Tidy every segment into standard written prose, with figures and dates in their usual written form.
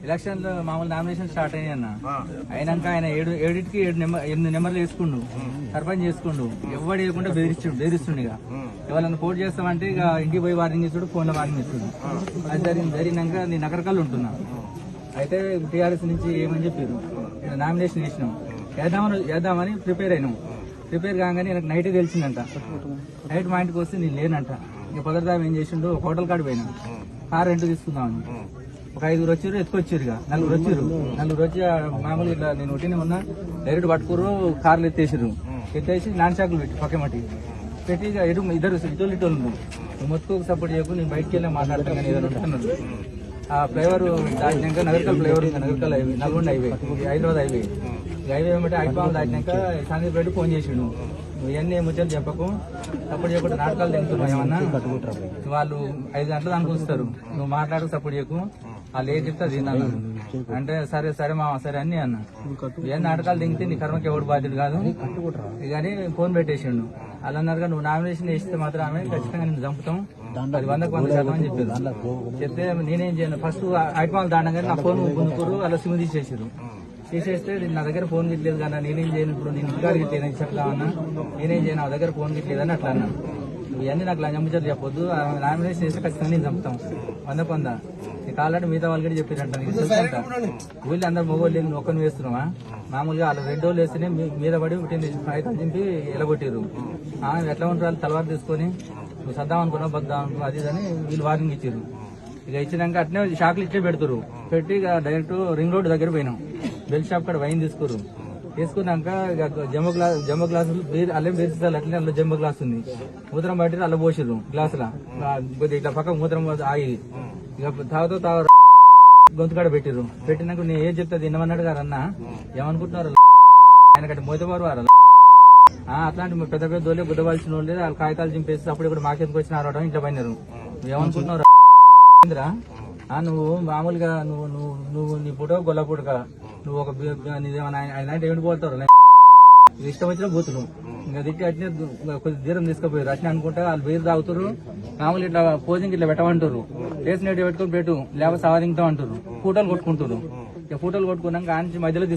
Election లో మామూలు nomination start అయ్యాయి అన్న. అయినాక ఆయన 8 నెంబర్లు వేసుకుండు, సర్పంచ్ చేసుకుండు. ఎవడు వేయకుండా బెదిరిస్తుండు. ఇక ఎవరైనా పోటీ చేస్తామంటే ఇక ఇంటికి పోయి వార్నింగ్ ఇస్తుడు, ఫోన్ లో వార్నింగ్ ఇస్తుడు. అది జరిగినాక నేను నగరకాలు ఉంటున్నా. అయితే టీఆర్ఎస్ నుంచి ఏమని చెప్పారు, నామినేషన్ వేసినాం, వేద్దామని ప్రిపేర్ అయినాం. ప్రిపేర్ కాగానే నాకు నైట్ తెలిసిందంట. నైట్ మా ఇంటికి వస్తే నేను లేనంట. ఇక పొద్దుదాం ఏం చేసిండు, హోటల్ కాడికి పోయినా, కార్ రెంట్ తీసుకుందామని. ఒక 5 వచ్చారు, ఎత్తుకొచ్చారు. ఇక 4 వచ్చారు. 4 వచ్చి మామూలుగా ఇట్లా నేను ఒట్టినే ఉన్నా, డైరెక్ట్ పట్టుకురు, కార్లు ఎత్తేసారు. ఎత్తేసి నాన్ షాకులు పెట్టి పక్కమటి పెట్టి ఇక ఇద్దరు ఇటోళ్ళు మొత్తుకు సపోర్ట్ చేయకు, నేను బయటకు వెళ్ళి మాట్లాడతాను కానీ ఏదైనా ఉంటున్నాను. ఆ ఫ్లైవర్ దాటినాక నగరకల్ ఫ్లైవర్ ఉంది, Nagarkal highway, Nalgonda highway, Hyderabad highway. Highway ఏమంటే ఐపాల్ దాటినాక సందీప్ రెడ్డి ఫోన్ చేసిండు, నువ్వు ఇవన్నీ ముచ్చట్లు చెప్పకు, సపోర్ట్ చేయకుండా నాటకాలు తింటున్నావు ఏమన్నా, వాళ్ళు 5 గంటల దానికి వస్తారు, నువ్వు మాట్లాడకు, సపోర్ట్ చేయకు, వాళ్ళు ఏం చెప్తా తిన్నాను అంటే సరే మామ సరే అన్ని అన్న. ఏం నాటకాలు దిగితే నీ కర్మకి ఎవడు బాధ్యుడు కాదు కానీ ఫోన్ పెట్టేసిండు. అలా అన్నారుగా, నువ్వు నామినేషన్ వేస్తే మాత్రం ఆమె ఖచ్చితంగా నేను చంపుతాం, అది 100% అని చెప్పారు. చెప్తే నేనేం చేయను, ఫస్ట్ ఐపాల్ దాటగానే నా ఫోన్ గుంజుకోరు, అలా సిమ్ తీసేస్తే నా దగ్గర ఫోన్ గిట్లేదు కానీ నేనేం చేయను, ఇప్పుడు నేను ఇంటికాడ గిట్లేదు చెప్తామన్నా, నేనేం చేయను, నా దగ్గర ఫోన్ గిట్లేదని అట్లా అన్నా. ఇవన్నీ నాకు లంచముచ్చట్లు చెప్పొద్దు, నామినేషన్ చేస్తే ఖచ్చితంగా నేను చంపుతాం 100. నీకు ఆల్రెడీ మిగతా వాళ్ళు కూడా చెప్పారంట, నీకు తెలుసంట. వీళ్ళు అందరు మొగోళ్ళు నువ్వు ఒక్కని వేస్తున్నావా, మామూలుగా వాళ్ళు 2 రోజులు వేస్తేనే మీద పడి కాగితాలు చింపి ఎలగొట్టారు. ఎట్లా ఉంటారు, తలవారు తీసుకొని నువ్వు సద్దాం అనుకున్నావు, బద్దాం అనుకున్నావు, అది అని వీళ్ళు వార్నింగ్ ఇచ్చారు. ఇక ఇచ్చినాక అట్నే షాక్లు ఇట్లే పెడతారు. పెట్టి ఇక డైరెక్ట్ రింగ్ రోడ్ దగ్గర పోయినాం, బెల్ షాప్ కాడ వైన్ తీసుకున్నాక ఇక జంబో గ్లాసులు అల్లం బేసిస్తారు, అట్లనే అందులో జంబో గ్లాస్ ఉంది, మూత్రం బట్టి అల్ల పోసిర్రు గ్లాసుల, ఇట్లా పక్క మూత్రం ఆగి ఇక తాగుతూ గొంతు కాడ పెట్టిర్రు. పెట్టినాక నేను ఏం చెప్తా తినమన్నాడు గారు అన్న, ఏమనుకుంటున్నారు ఆయన కంటే మోతబారు వారు అట్లాంటి పెద్ద పెద్ద వాళ్ళే గుద్దవలసిన వాళ్ళే వాళ్ళు కాగితాలు చింపేసి అప్పుడు ఇప్పుడు మాకెందుకు వచ్చిన ఆడటం ఇంట్లో పడినారు. నువ్వేమనుకుంటున్నావు నువ్వు మామూలుగా నువ్వు నీ పుటో గొల్ల పుడక నువ్వు ఒక ఆయన ఏమిటి పోతారు ఇష్టం వచ్చిన బూతులు ఇంకా తిట్టి అట్నే కొద్ది దూరం తీసుకుపోయారు. అట్నే అనుకుంటే వాళ్ళు బీరు తాగుతారు, మామూలు ఇట్లా పోజింగ్ ఇట్లా పెట్టమంటారు, రేస్ నెట్ పెట్టుకుని పెట్టు లేకపోతే సవాదింగుతాం అంటారు, ఫోటోలు కొట్టుకుంటారు. ఇక ఫోటోలు కొట్టుకున్నాక ఆ నుంచి మధ్యలో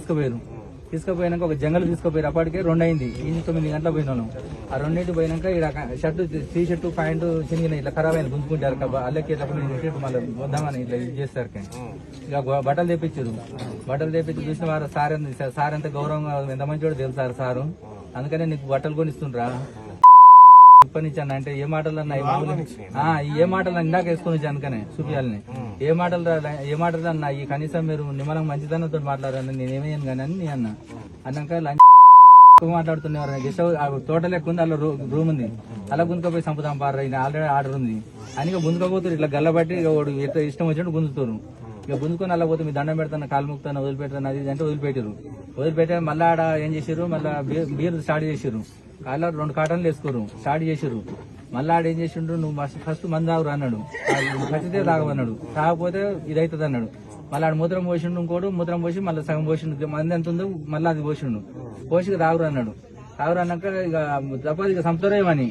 తీసుకుపోయినాక ఒక జంగల్ తీసుకుపోయారు. అప్పటికే 2 అయింది, 9 గంటలకు పోయిన వాళ్ళం. ఆ 2 పోయినాక ఇక్కడ టీ షర్టు ప్యాంటు చినిగిన ఇట్లా ఖరాబ్ అయింది, గుంజుకుంటారు. అల్లెక్కేటప్పుడు మళ్ళీ వద్దామని ఇట్లా ఇది చేస్తారు. ఇక బట్టలు తెప్పించారు. బట్టలు తెప్పించి చూసిన వారు సార్ ఎంత గౌరవంగా ఎంత మంచి తెలుసారు సారు, అందుకనే నీకు బట్టలు కొనిస్తుండ్రా ఇప్పటి నుంచి అన్న. అంటే ఏ మాటలు అన్నా ఏ మాటలు ఇందాక వేసుకొని వచ్చి అందుకనే చూపించాలని ఏ మాటలు అన్నా ఈ కనీసం మీరు నిమ్మలం మంచిదనంతో మాట్లాడాలని నేనేమయ్యాను కానీ అని అన్నా. అన్నాక మాట్లాడుతున్నారు, గెస్ట్ తోట లెక్క ఉంది, అలా రూమ్ ఉంది, అలా గుంజుకపోయి చంపుతాం పార, ఆల్రెడీ ఆర్డర్ ఉంది అని గుంజుకోపోతారు. ఇట్లా గల్లబట్టి ఇష్టం వచ్చినట్టు గుంజుతారు. ఇక గుంజుకొని అలా పోతే మీ దండం పెడతాను, కాలు ముక్తాను, వదిలిపెడతాను, అది అంటే వదిలిపెట్టే మళ్ళీ ఆడ ఏం చేసారు, మళ్ళీ బీర్ స్టార్ట్ చేసారు. అలా 2 కాటన్లు వేసుకోరు స్టార్ట్ చేసారు. మళ్ళీ ఆడ ఏం చేసిండ్రు, నువ్వు ఫస్ట్ మంది తాగురు అన్నాడు, ఖచ్చితంగా తాగమన్నాడు, తాగకపోతే ఇది అవుతుంది అన్నాడు. మళ్ళీ ఆడ మూత్రం పోసిండు, ఇంకోడు మూత్రం పోసి మళ్ళీ సగం పోసిండు, మంది ఎంత ఉందో మళ్ళీ అది పోసిండు, పోసి తాగురు అన్నాడు. తాగురు అన్నాక ఇక తప్పదు, ఇక సంపుతారేమని